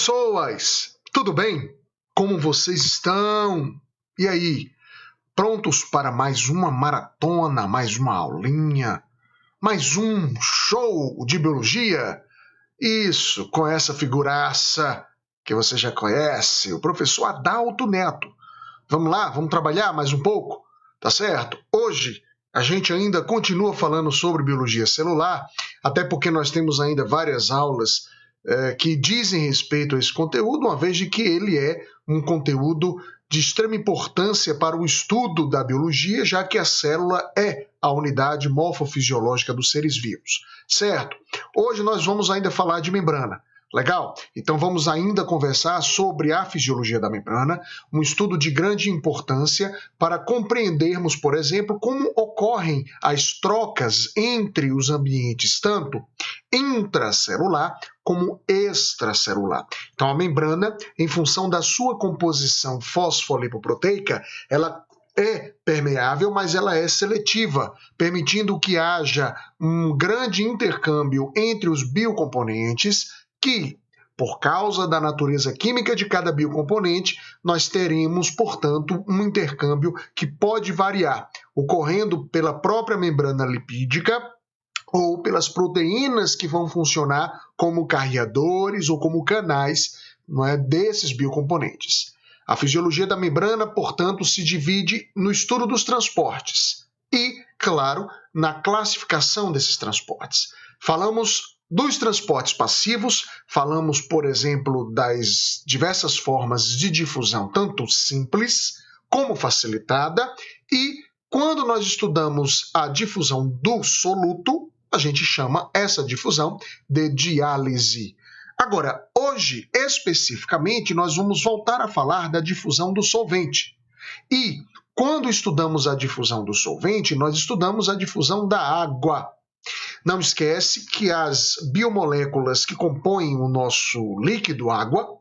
pessoas! Tudo bem? Como vocês estão? E aí, prontos para mais uma maratona, mais uma aulinha, mais um show de biologia? Isso, com essa figuraça que você já conhece, o professor Adalto Neto. Vamos lá, vamos trabalhar mais um pouco, tá certo? Hoje a gente ainda continua falando sobre biologia celular, até porque nós temos ainda várias aulas que dizem respeito a esse conteúdo, uma vez de que ele é um conteúdo de extrema importância para o estudo da biologia, já que a célula é a unidade morfofisiológica dos seres vivos, certo? Hoje nós vamos ainda falar de membrana. Legal? Então vamos ainda conversar sobre a fisiologia da membrana, um estudo de grande importância para compreendermos, por exemplo, como ocorrem as trocas entre os ambientes, tanto intracelular como extracelular. Então a membrana, em função da sua composição fosfolipoproteica, ela é permeável, mas ela é seletiva, permitindo que haja um grande intercâmbio entre os biocomponentes que, por causa da natureza química de cada biocomponente, nós teremos, portanto, um intercâmbio que pode variar, ocorrendo pela própria membrana lipídica ou pelas proteínas que vão funcionar como carreadores ou como canais, não é, desses biocomponentes. A fisiologia da membrana, portanto, se divide no estudo dos transportes e, claro, na classificação desses transportes. Falamos dos transportes passivos, falamos, por exemplo, das diversas formas de difusão, tanto simples como facilitada, e quando nós estudamos a difusão do soluto, a gente chama essa difusão de diálise. Agora, hoje, especificamente, nós vamos voltar a falar da difusão do solvente. E quando estudamos a difusão do solvente, nós estudamos a difusão da água. Não esquece que as biomoléculas que compõem o nosso líquido água,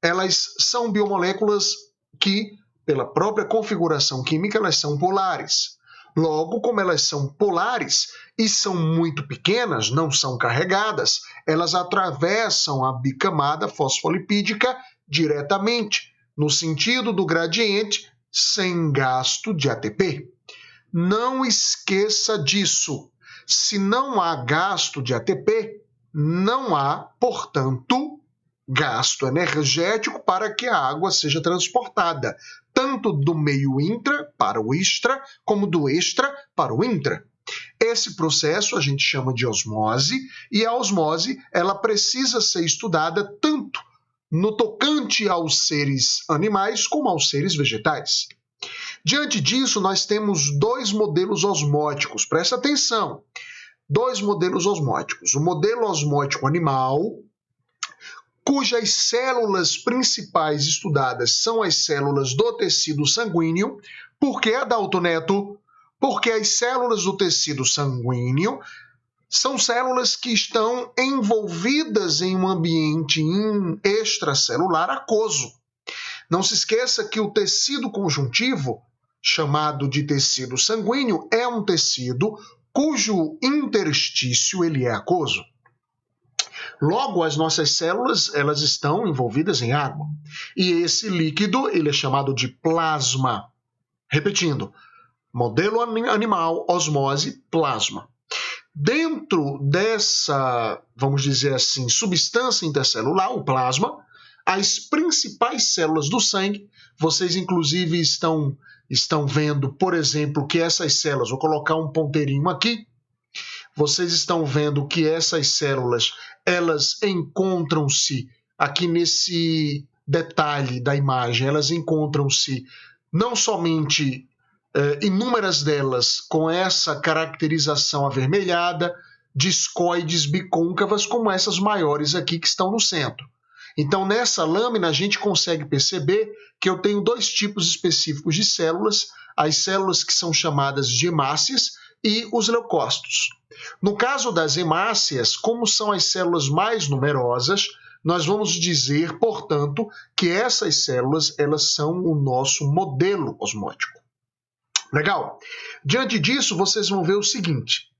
elas são biomoléculas que, pela própria configuração química, elas são polares. Logo, como elas são polares e são muito pequenas, não são carregadas, elas atravessam a bicamada fosfolipídica diretamente, no sentido do gradiente, sem gasto de ATP. Não esqueça disso. Se não há gasto de ATP, não há, portanto, gasto energético para que a água seja transportada, tanto do meio intra para o extra, como do extra para o intra. Esse processo a gente chama de osmose, e a osmose ela precisa ser estudada tanto no tocante aos seres animais como aos seres vegetais. Diante disso, nós temos dois modelos osmóticos. Presta atenção. Dois modelos osmóticos. O modelo osmótico animal, cujas células principais estudadas são as células do tecido sanguíneo. Por que, Adalto Neto? Porque as células do tecido sanguíneo são células que estão envolvidas em um ambiente extracelular aquoso. Não se esqueça que o tecido conjuntivo, chamado de tecido sanguíneo, é um tecido cujo interstício ele é aquoso. Logo, as nossas células elas estão envolvidas em água. E esse líquido ele é chamado de plasma. Repetindo, modelo animal, osmose, plasma. Dentro dessa, vamos dizer assim, substância intercelular, o plasma, as principais células do sangue, vocês inclusive estão vendo, por exemplo, que essas células, vou colocar um ponteirinho aqui, vocês estão vendo que essas células, elas encontram-se aqui nesse detalhe da imagem, elas encontram-se não somente inúmeras delas com essa caracterização avermelhada, discoides bicôncavas, como essas maiores aqui que estão no centro. Então, nessa lâmina, a gente consegue perceber que eu tenho dois tipos específicos de células, as células que são chamadas de hemácias e os leucócitos. No caso das hemácias, como são as células mais numerosas, nós vamos dizer, portanto, que essas células elas são o nosso modelo osmótico. Legal? Diante disso, vocês vão ver o seguinte.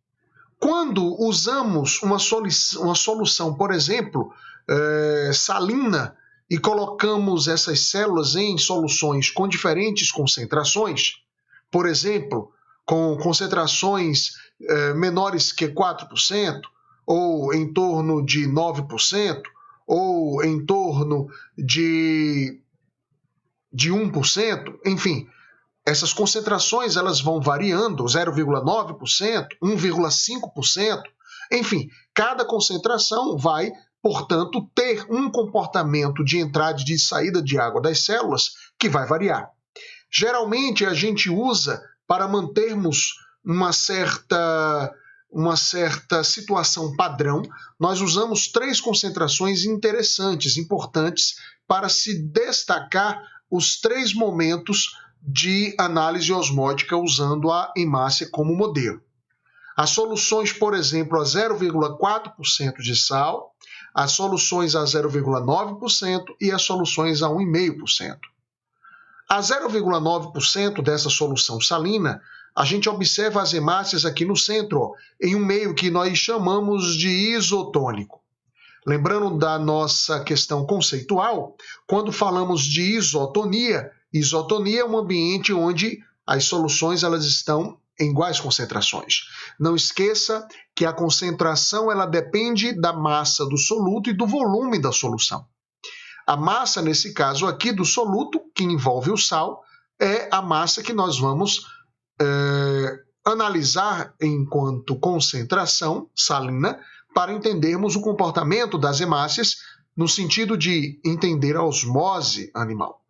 Quando usamos uma solução, por exemplo, salina e colocamos essas células em soluções com diferentes concentrações, por exemplo, com concentrações menores que 4%, ou em torno de 9%, ou em torno de 1%, enfim, essas concentrações elas vão variando, 0,9%, 1,5%, enfim, cada concentração vai, portanto, ter um comportamento de entrada e de saída de água das células que vai variar. Geralmente a gente usa para mantermos uma certa situação padrão, nós usamos 3 concentrações interessantes, importantes, para se destacar os 3 momentos de análise osmótica usando a hemácia como modelo. As soluções, por exemplo, a 0,4% de sal, as soluções a 0,9% e as soluções a 1,5%. A 0,9% dessa solução salina, a gente observa as hemácias aqui no centro, em um meio que nós chamamos de isotônico. Lembrando da nossa questão conceitual, quando falamos de isotonia, isotonia é um ambiente onde as soluções elas estão em iguais concentrações. Não esqueça que a concentração ela depende da massa do soluto e do volume da solução. A massa, nesse caso aqui, do soluto, que envolve o sal, é a massa que nós vamos analisar enquanto concentração salina para entendermos o comportamento das hemácias no sentido de entender a osmose animal.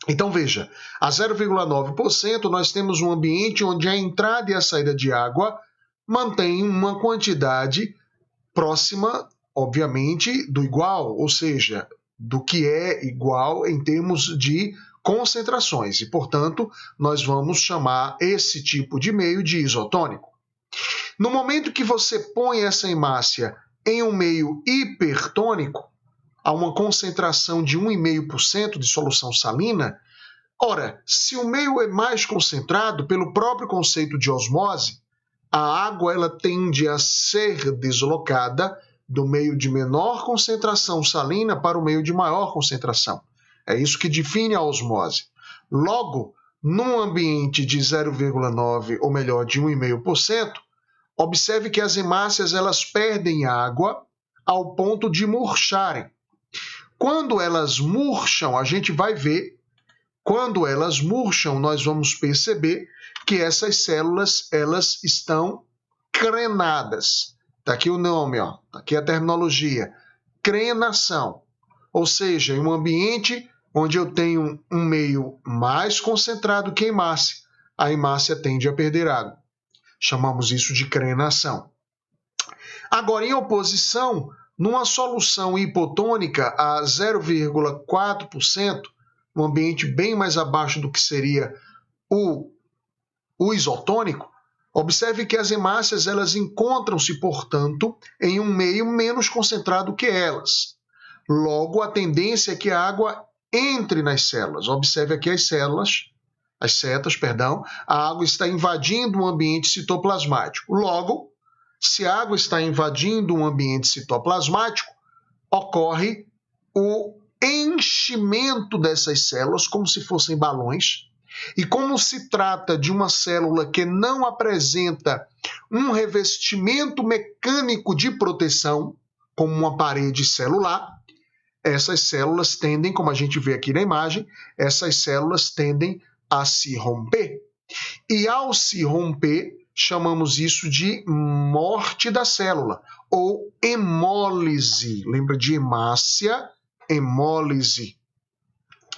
Então veja, a 0,9% nós temos um ambiente onde a entrada e a saída de água mantém uma quantidade próxima, obviamente, do igual, ou seja, do que é igual em termos de concentrações e, portanto, nós vamos chamar esse tipo de meio de isotônico. No momento que você põe essa hemácia em um meio hipertônico, a uma concentração de 1,5% de solução salina, ora, se o meio é mais concentrado, pelo próprio conceito de osmose, a água ela tende a ser deslocada do meio de menor concentração salina para o meio de maior concentração. É isso que define a osmose. Logo, num ambiente de 0,9, ou melhor, de 1,5%, observe que as hemácias elas perdem água ao ponto de murcharem. Quando elas murcham, a gente vai ver, quando elas murcham, nós vamos perceber que essas células elas estão crenadas. Está aqui o nome, ó. Tá aqui a terminologia. Crenação. Ou seja, em um ambiente onde eu tenho um meio mais concentrado que a hemácia tende a perder água. Chamamos isso de crenação. Agora, em oposição, numa solução hipotônica a 0,4%, um ambiente bem mais abaixo do que seria o isotônico, observe que as hemácias elas encontram-se, portanto, em um meio menos concentrado que elas. Logo, a tendência é que a água entre nas células. Observe aqui as setas, a água está invadindo um ambiente citoplasmático. Logo, se a água está invadindo um ambiente citoplasmático, ocorre o enchimento dessas células como se fossem balões. E como se trata de uma célula que não apresenta um revestimento mecânico de proteção, como uma parede celular, essas células tendem, como a gente vê aqui na imagem, essas células tendem a se romper. E ao se romper, chamamos isso de morte da célula, ou hemólise. Lembra de hemácia? Hemólise.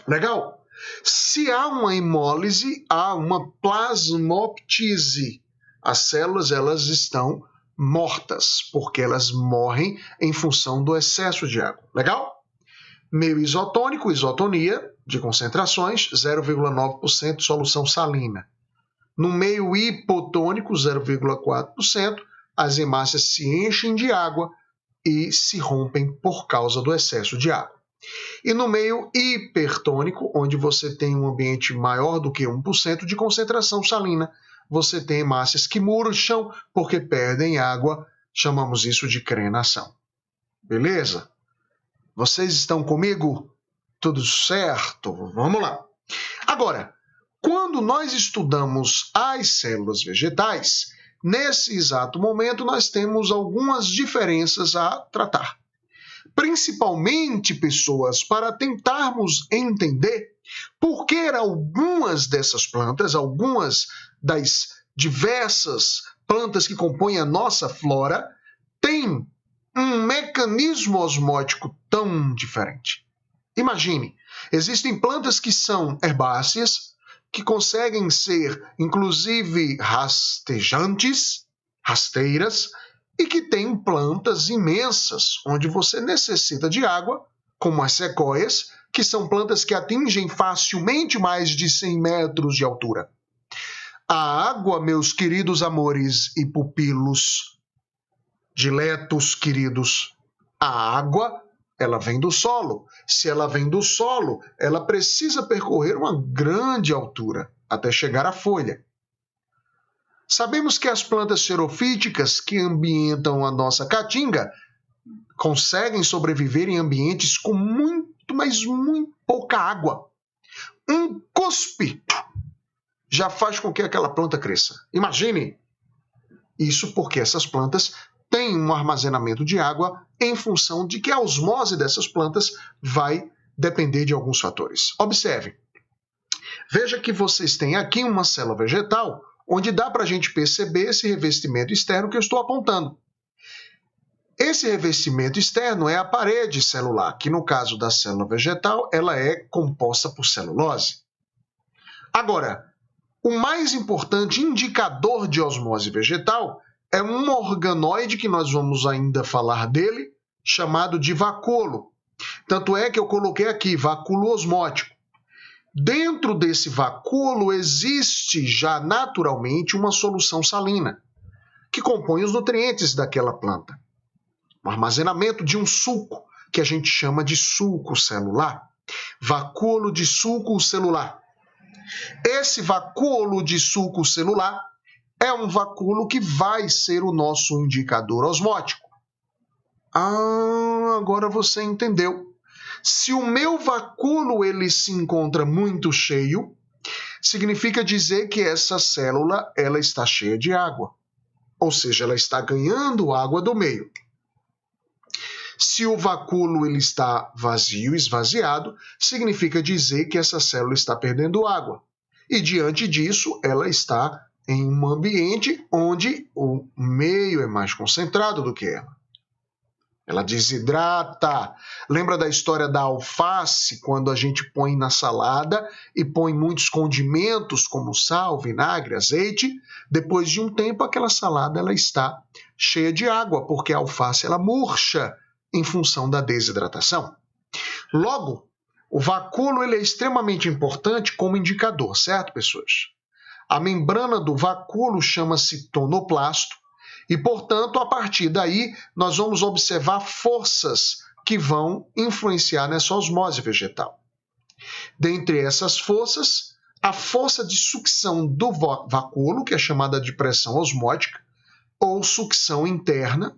Legal? Se há uma hemólise, há uma plasmoptise. As células elas estão mortas, porque elas morrem em função do excesso de água. Legal? Meio isotônico, isotonia de concentrações, 0,9% solução salina. No meio hipotônico, 0,4%, as hemácias se enchem de água e se rompem por causa do excesso de água. E no meio hipertônico, onde você tem um ambiente maior do que 1% de concentração salina, você tem hemácias que murcham porque perdem água, chamamos isso de crenação. Beleza? Vocês estão comigo? Tudo certo? Vamos lá. Agora, quando nós estudamos as células vegetais, nesse exato momento nós temos algumas diferenças a tratar. Principalmente, pessoas, para tentarmos entender por que algumas dessas plantas, algumas das diversas plantas que compõem a nossa flora, têm um mecanismo osmótico tão diferente. Imagine, existem plantas que são herbáceas, que conseguem ser, inclusive, rastejantes, rasteiras, e que têm plantas imensas, onde você necessita de água, como as sequoias, que são plantas que atingem facilmente mais de 100 metros de altura. A água, meus queridos amores e pupilos, diletos queridos, a água, ela vem do solo. Se ela vem do solo, ela precisa percorrer uma grande altura até chegar à folha. Sabemos que as plantas xerofíticas que ambientam a nossa caatinga conseguem sobreviver em ambientes com muito, mas muito pouca água. Um cuspe já faz com que aquela planta cresça. Imagine! Isso porque essas plantas têm um armazenamento de água em função de que a osmose dessas plantas vai depender de alguns fatores. Observe. Veja que vocês têm aqui uma célula vegetal onde dá para a gente perceber esse revestimento externo que eu estou apontando. Esse revestimento externo é a parede celular, que no caso da célula vegetal, ela é composta por celulose. Agora, o mais importante indicador de osmose vegetal é um organoide que nós vamos ainda falar dele, chamado de vacúolo. Tanto é que eu coloquei aqui, vacúolo osmótico. Dentro desse vacúolo existe já naturalmente uma solução salina, que compõe os nutrientes daquela planta. O armazenamento de um suco, que a gente chama de sulco celular. Vacúolo de sulco celular. Esse vacúolo de sulco celular é um vacúolo que vai ser o nosso indicador osmótico. Agora você entendeu. Se o meu vacúolo ele se encontra muito cheio, significa dizer que essa célula ela está cheia de água. Ou seja, ela está ganhando água do meio. Se o vacúolo ele está vazio, esvaziado, significa dizer que essa célula está perdendo água. E diante disso, ela está em um ambiente onde o meio é mais concentrado do que ela. Ela desidrata. Lembra da história da alface, quando a gente põe na salada e põe muitos condimentos como sal, vinagre, azeite? Depois de um tempo, aquela salada ela está cheia de água, porque a alface ela murcha em função da desidratação. Logo, o vacúolo ele é extremamente importante como indicador, certo, pessoas? A membrana do vacúolo chama-se tonoplasto e, portanto, a partir daí, nós vamos observar forças que vão influenciar nessa osmose vegetal. Dentre essas forças, a força de sucção do vacúolo, que é chamada de pressão osmótica, ou sucção interna.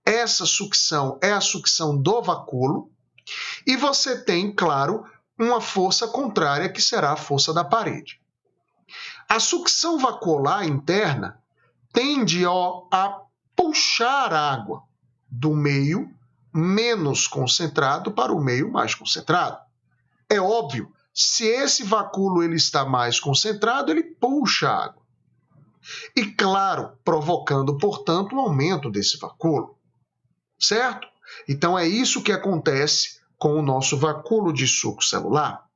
Essa sucção é a sucção do vacúolo. E você tem, claro, uma força contrária, que será a força da parede. A sucção vacuolar interna tende a puxar água do meio menos concentrado para o meio mais concentrado. É óbvio, se esse vacúolo ele está mais concentrado, ele puxa água. E, claro, provocando, portanto, um aumento desse vacúolo. Certo? Então, é isso que acontece com o nosso vacúolo de suco celular.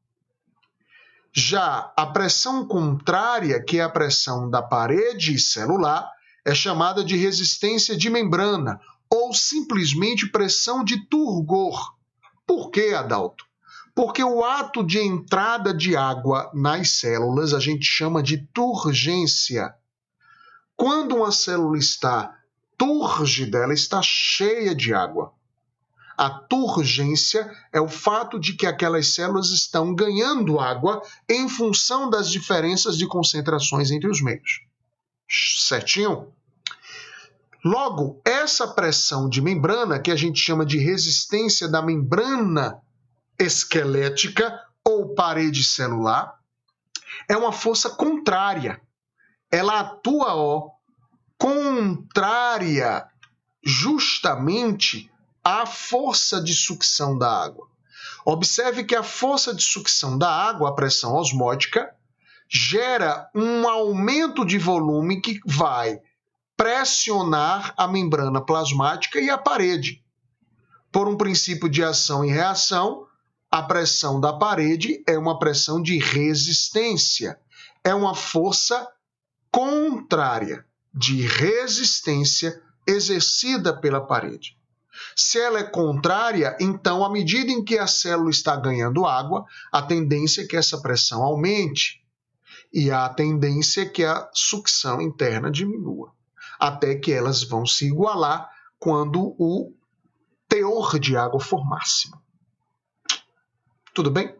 Já a pressão contrária, que é a pressão da parede celular, é chamada de resistência de membrana ou simplesmente pressão de turgor. Por quê, Adalto? Porque o ato de entrada de água nas células a gente chama de turgência. Quando uma célula está túrgida, ela está cheia de água. A turgência é o fato de que aquelas células estão ganhando água em função das diferenças de concentrações entre os meios. Certinho? Logo, essa pressão de membrana, que a gente chama de resistência da membrana esquelética ou parede celular, é uma força contrária. Ela atua, contrária justamente à força de sucção da água. Observe que a força de sucção da água, a pressão osmótica, gera um aumento de volume que vai pressionar a membrana plasmática e a parede. Por um princípio de ação e reação, a pressão da parede é uma pressão de resistência, é uma força contrária de resistência exercida pela parede. Se ela é contrária, então, à medida em que a célula está ganhando água, a tendência é que essa pressão aumente e a tendência é que a sucção interna diminua, até que elas vão se igualar quando o teor de água for máximo. Tudo bem?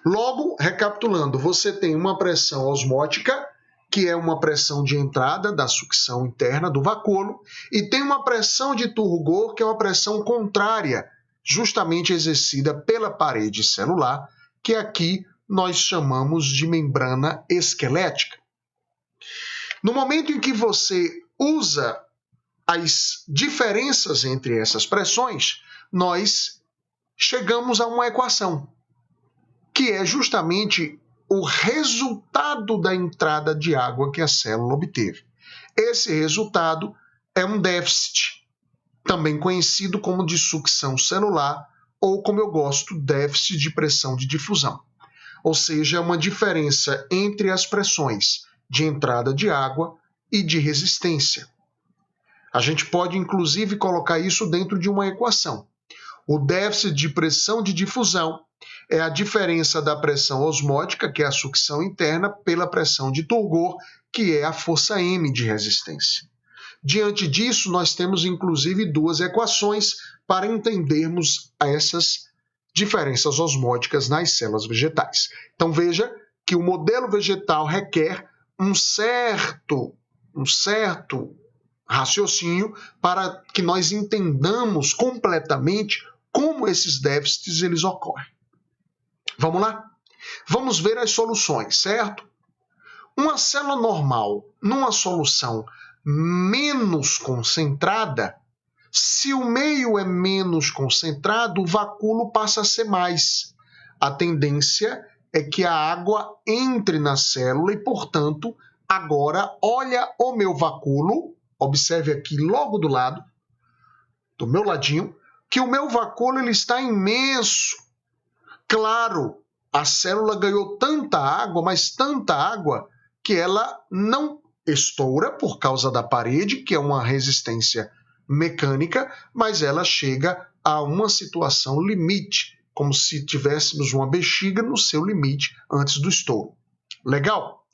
Logo, recapitulando, você tem uma pressão osmótica, que é uma pressão de entrada da sucção interna do vacúolo, e tem uma pressão de turgor, que é uma pressão contrária, justamente exercida pela parede celular, que aqui nós chamamos de membrana esquelética. No momento em que você usa as diferenças entre essas pressões, nós chegamos a uma equação, que é justamente o resultado da entrada de água que a célula obteve. Esse resultado é um déficit, também conhecido como de sucção celular, ou, como eu gosto, déficit de pressão de difusão. Ou seja, uma diferença entre as pressões de entrada de água e de resistência. A gente pode, inclusive, colocar isso dentro de uma equação. O déficit de pressão de difusão é a diferença da pressão osmótica, que é a sucção interna, pela pressão de turgor, que é a força M de resistência. Diante disso, nós temos inclusive duas equações para entendermos essas diferenças osmóticas nas células vegetais. Então veja que o modelo vegetal requer um certo raciocínio para que nós entendamos completamente como esses déficits eles ocorrem. Vamos lá? Vamos ver as soluções, certo? Uma célula normal, numa solução menos concentrada, se o meio é menos concentrado, o vacúolo passa a ser mais. A tendência é que a água entre na célula e, portanto, agora olha o meu vacúolo, observe aqui logo do lado, do meu ladinho, que o meu vacúolo ele está imenso. Claro, a célula ganhou tanta água, mas tanta água, que ela não estoura por causa da parede, que é uma resistência mecânica, mas ela chega a uma situação limite, como se tivéssemos uma bexiga no seu limite antes do estouro. Legal?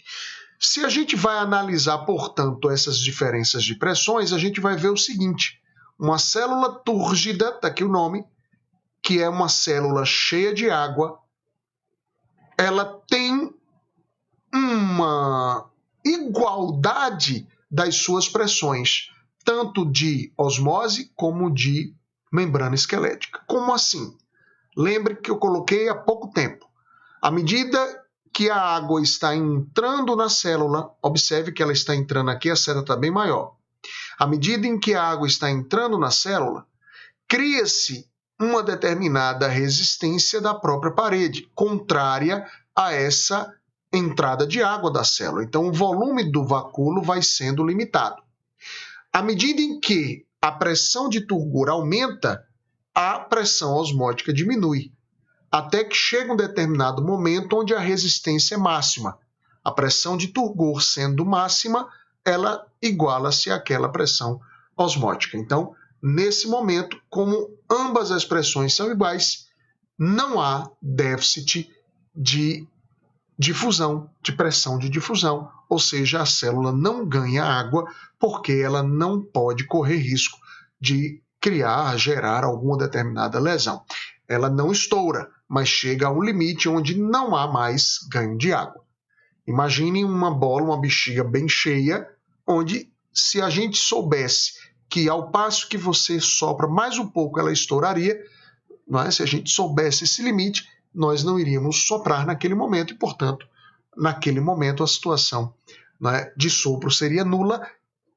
Se a gente vai analisar, portanto, essas diferenças de pressões, a gente vai ver o seguinte: uma célula túrgida, está aqui o nome, que é uma célula cheia de água, ela tem uma igualdade das suas pressões, tanto de osmose como de membrana esquelética. Como assim? Lembre que eu coloquei há pouco tempo. À medida que a água está entrando na célula, observe que ela está entrando aqui, a seta está bem maior. À medida em que a água está entrando na célula, cria-se uma determinada resistência da própria parede, contrária a essa entrada de água da célula. Então, o volume do vacúolo vai sendo limitado. À medida em que a pressão de turgor aumenta, a pressão osmótica diminui, até que chega um determinado momento onde a resistência é máxima. A pressão de turgor sendo máxima, ela iguala-se àquela pressão osmótica. Então, nesse momento, como ambas as pressões são iguais, não há déficit de difusão, de pressão de difusão, ou seja, a célula não ganha água porque ela não pode correr risco de gerar alguma determinada lesão. Ela não estoura, mas chega a um limite onde não há mais ganho de água. Imagine uma bola, uma bexiga bem cheia, onde se a gente soubesse que ao passo que você sopra mais um pouco, ela estouraria, não é? Se a gente soubesse esse limite, nós não iríamos soprar naquele momento e, portanto, naquele momento a situação, não é, de sopro seria nula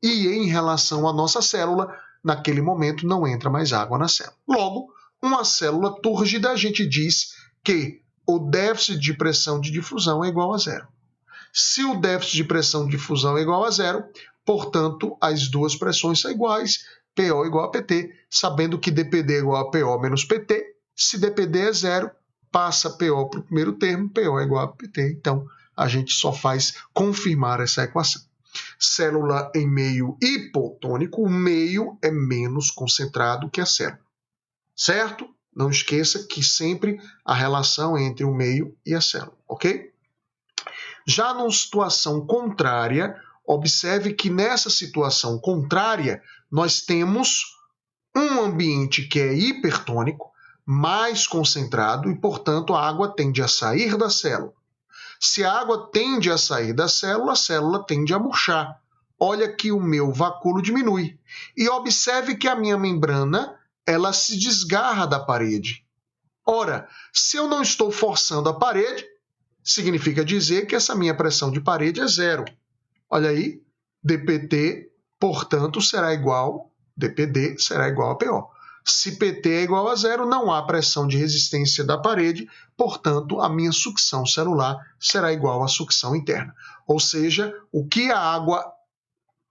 e em relação à nossa célula, naquele momento não entra mais água na célula. Logo, uma célula túrgida, a gente diz que o déficit de pressão de difusão é igual a zero. Se o déficit de pressão de difusão é igual a zero, portanto, as duas pressões são iguais, PO igual a PT, sabendo que dPd é igual a PO menos PT. Se dPd é zero, passa PO para o primeiro termo, PO é igual a PT. Então, a gente só faz confirmar essa equação. Célula em meio hipotônico, o meio é menos concentrado que a célula. Certo? Não esqueça que sempre a relação entre o meio e a célula, ok? Já numa situação contrária, observe que nessa situação contrária, nós temos um ambiente que é hipertônico, mais concentrado e, portanto, a água tende a sair da célula. Se a água tende a sair da célula, a célula tende a murchar. Olha que o meu vacúolo diminui. E observe que a minha membrana, ela se desgarra da parede. Ora, se eu não estou forçando a parede, significa dizer que essa minha pressão de parede é zero. Olha aí, dPt, portanto, será igual, dPd será igual a PO. Se PT é igual a zero, não há pressão de resistência da parede, portanto, a minha sucção celular será igual à sucção interna. Ou seja, o que a água,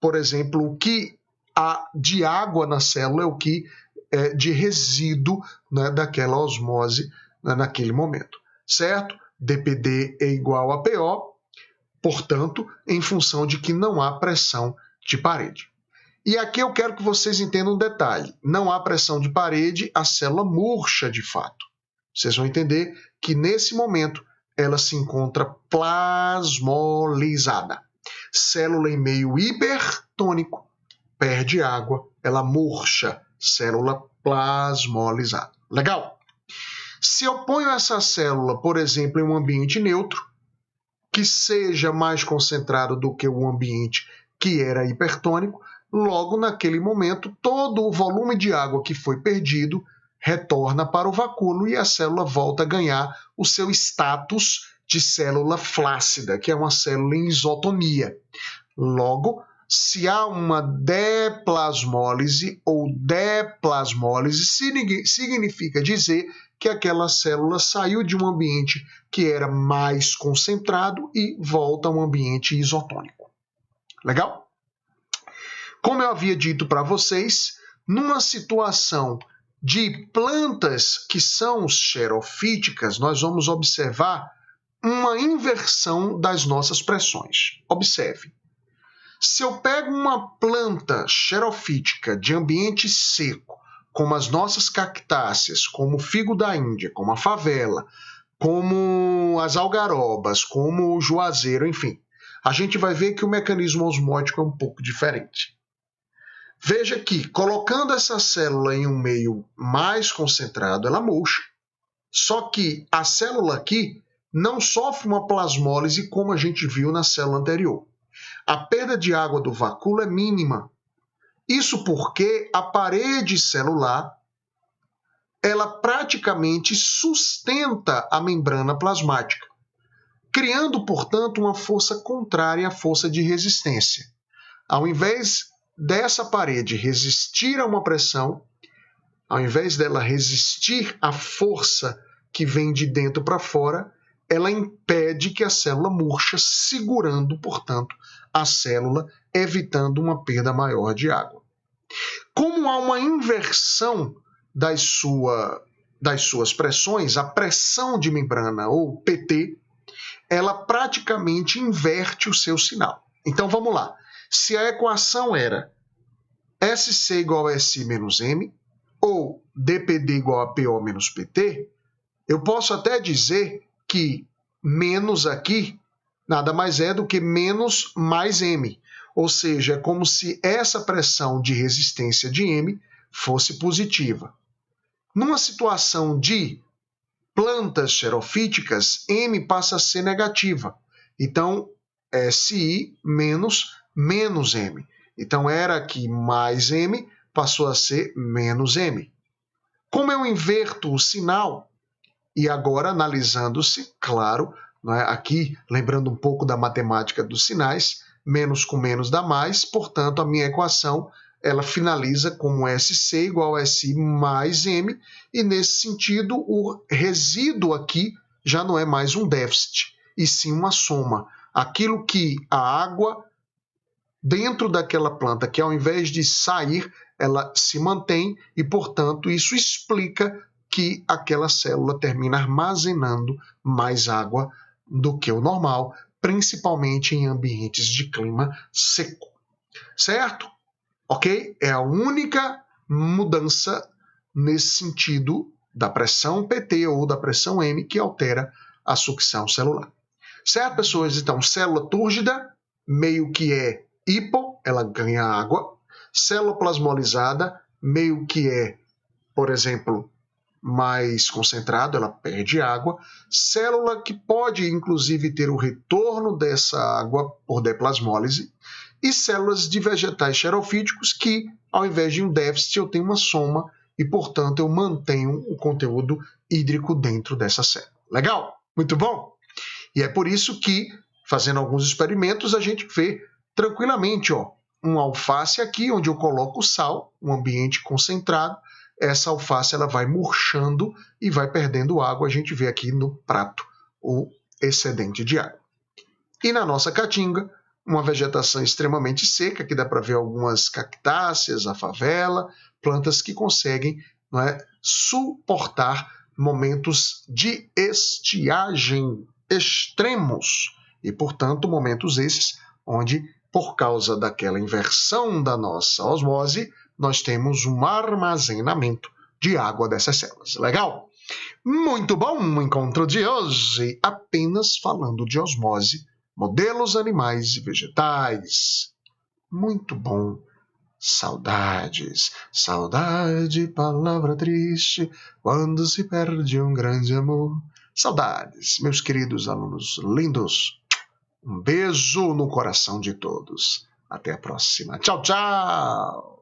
por exemplo, o que há de água na célula é o que é de resíduo, né, daquela osmose, né, naquele momento, certo? dPd é igual a PO, portanto, em função de que não há pressão de parede. E aqui eu quero que vocês entendam um detalhe. Não há pressão de parede, a célula murcha de fato. Vocês vão entender que nesse momento ela se encontra plasmolizada. Célula em meio hipertônico, perde água, ela murcha. Célula plasmolizada. Legal? Se eu ponho essa célula, por exemplo, em um ambiente neutro, que seja mais concentrado do que o ambiente que era hipertônico, logo naquele momento todo o volume de água que foi perdido retorna para o vacúolo e a célula volta a ganhar o seu status de célula flácida, que é uma célula em isotonia. Logo, se há uma deplasmólise ou deplasmólise, significa dizer que aquela célula saiu de um ambiente que era mais concentrado e volta a um ambiente isotônico. Legal? Como eu havia dito para vocês, numa situação de plantas que são xerofíticas, nós vamos observar uma inversão das nossas pressões. Observe. Se eu pego uma planta xerofítica de ambiente seco, como as nossas cactáceas, como o figo da Índia, como a favela, como as algarobas, como o juazeiro, enfim, a gente vai ver que o mecanismo osmótico é um pouco diferente. Veja que, colocando essa célula em um meio mais concentrado, ela murcha. Só que a célula aqui não sofre uma plasmólise como a gente viu na célula anterior. A perda de água do vacúolo é mínima. Isso porque a parede celular, ela praticamente sustenta a membrana plasmática, criando, portanto, uma força contrária à força de resistência. Ao invés dessa parede resistir a uma pressão, ao invés dela resistir à força que vem de dentro para fora, ela impede que a célula murcha, segurando, portanto, a célula, evitando uma perda maior de água. Como há uma inversão das suas pressões, a pressão de membrana, ou PT, ela praticamente inverte o seu sinal. Então vamos lá. Se a equação era SC igual a SI menos M, ou dPd igual a PO menos PT, eu posso até dizer que menos aqui nada mais é do que menos mais M. Ou seja, é como se essa pressão de resistência de M fosse positiva. Numa situação de plantas xerofíticas, M passa a ser negativa. Então, SI menos M. Então, era aqui mais M, passou a ser menos M. Como eu inverto o sinal, e agora analisando-se, claro, né, aqui lembrando um pouco da matemática dos sinais, menos com menos dá mais, portanto a minha equação ela finaliza como SC igual a SI mais M, e nesse sentido o resíduo aqui já não é mais um déficit, e sim uma soma. Aquilo que a água dentro daquela planta, que ao invés de sair, ela se mantém, e portanto isso explica que aquela célula termina armazenando mais água do que o normal, principalmente em ambientes de clima seco. Certo? Ok? É a única mudança nesse sentido da pressão PT ou da pressão M que altera a sucção celular. Certo, pessoas? Então, célula túrgida, meio que é hipo, ela ganha água. Célula plasmolizada, meio que é, por exemplo, mais concentrado, ela perde água. Célula que pode, inclusive, ter o retorno dessa água por deplasmólise. E células de vegetais xerofíticos que, ao invés de um déficit, eu tenho uma soma e, portanto, eu mantenho o conteúdo hídrico dentro dessa célula. Legal? Muito bom? E é por isso que, fazendo alguns experimentos, a gente vê tranquilamente, um alface aqui, onde eu coloco sal, um ambiente concentrado, essa alface ela vai murchando e vai perdendo água, a gente vê aqui no prato o excedente de água. E na nossa caatinga, uma vegetação extremamente seca, que dá para ver algumas cactáceas, a favela, plantas que conseguem, não é, suportar momentos de estiagem extremos e, portanto, momentos esses onde, por causa daquela inversão da nossa osmose, nós temos um armazenamento de água dessas células. Legal? Muito bom o encontro de hoje, apenas falando de osmose, modelos animais e vegetais. Muito bom. Saudades, saudade, palavra triste, quando se perde um grande amor. Saudades, meus queridos alunos lindos. Um beijo no coração de todos. Até a próxima. Tchau, tchau!